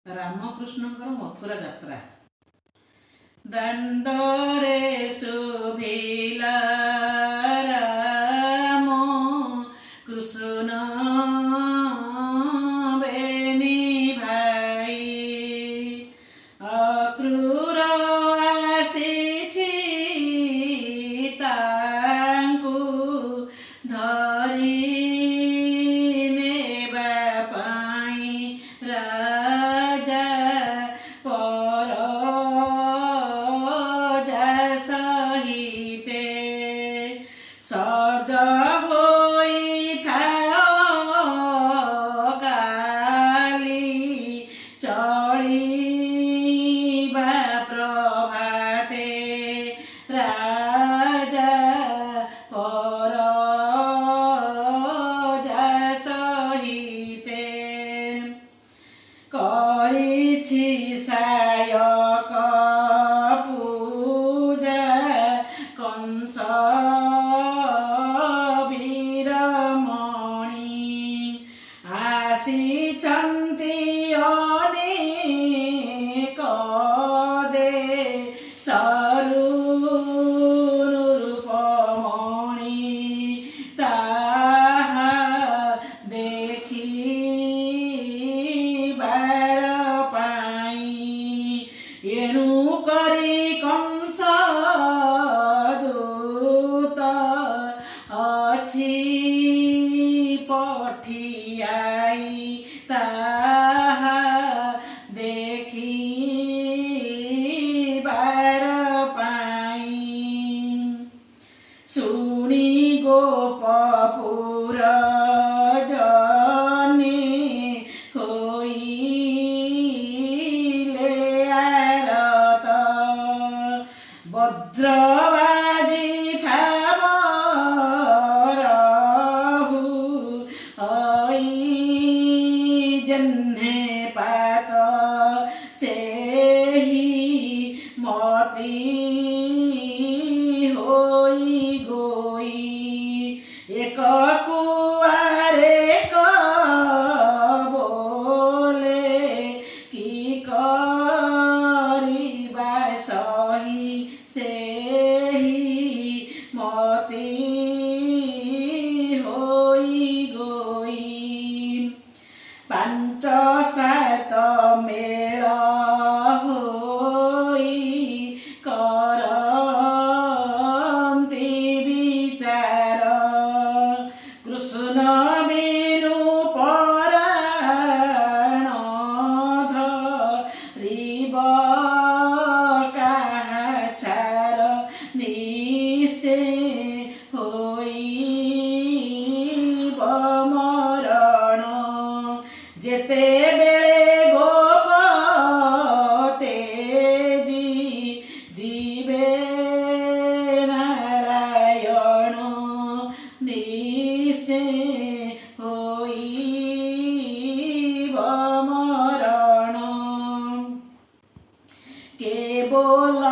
ରାମକୃଷ୍ଣଙ୍କର ମଥୁରା ଯାତ୍ରା। ଦଣ୍ଡରେ subhila rama krushna ବେନି ଭାଇ ଅକ୍ରୂର ଆସିଛି ତାଙ୍କୁ ଧରି ନେବା ପାଇଁ ରାଜା ସହିତେ ସଜ ହୋଇଥାଅ କାଲି ଚଳିବା ପ୍ରଭାତେ ରାଜା ସହିତେ କରିଛି ସାୟକ କଂସ ବୀରମଣି ଆସିଛନ୍ତି ଅନେକ ଦେଶରୁ ରୂପମଣି ତାହା ଦେଖିବାର ପାଇଁ ଏଣୁ କରି କଂସ ପଠିଆଇ ତାହା ଦେଖିବାର ପାଇଁ ଶୁଣି ଗୋପପୁର ଜନେ ହୋଇଲେ ଆରତ ବଜ୍ର ପାତ ସେହି ମତି ହୋଇ ଗୋଇ ଏକ କୁଆରେ ବୋଲେ କି କରିବା ସହି ସେହି ମତି ହୋଇ ଗୋଇ ପାଞ୍ଚ ସାତ ମେଳ ହୋଇ କରନ୍ତି ବିଚାର କୃଷ୍ଣ ବିନୁ ପରାଣ ଧରିବ କାହା ଛାର ନିଶ୍ଚୟ ହୋଇବ ମରଣ ଯେତେବେଳେ ଗୋପତେ ଯିବେ ନାରାୟଣ ନିଶ୍ଚୟ ହୋଇବ ମରଣ କେବଳ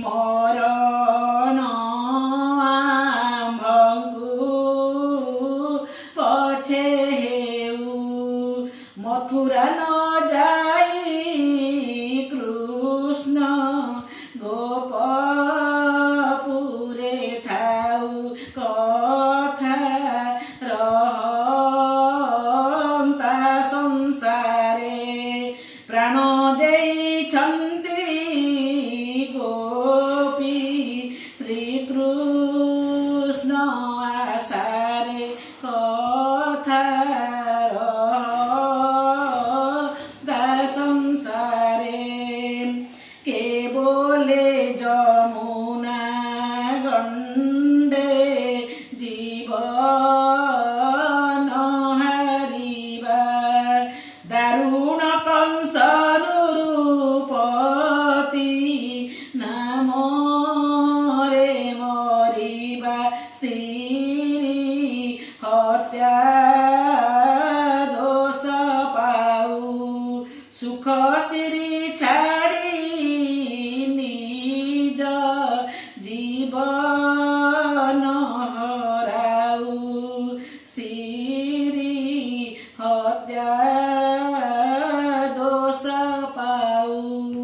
ମରଣ ଆମ୍ଭଙ୍କୁ ପଛେ ମଥୁରା ନ ଯାଇ କୃଷ୍ଣ ଗୋପପୁରେ ଥାଉ କଥା ରହନ୍ତା ସଂସାରେ ପ୍ରାଣ ଦେଇଛନ୍ତି ଗୋପୀ ଶ୍ରୀକୃଷ୍ଣ ଆଶାରେ କଥା ସଂସାରେ କେବଲେ ଯମୁନା ଗଣ୍ଡେ ଜୀବନ ହାରିବା ଦାରୁଣ କଂସ ନୃପତି ନାମରେ ମରିବା ସ୍ତ୍ରୀ ହତ୍ୟା ଦୋଷ ପାଉ ସୁଖ ସିରି ଛାଡ଼ି ନିଜ ଜୀବନ ହରାଉ ସ୍ତ୍ରୀ ହତ୍ୟା ଦୋଷ ଦୋଷ ପାଉ।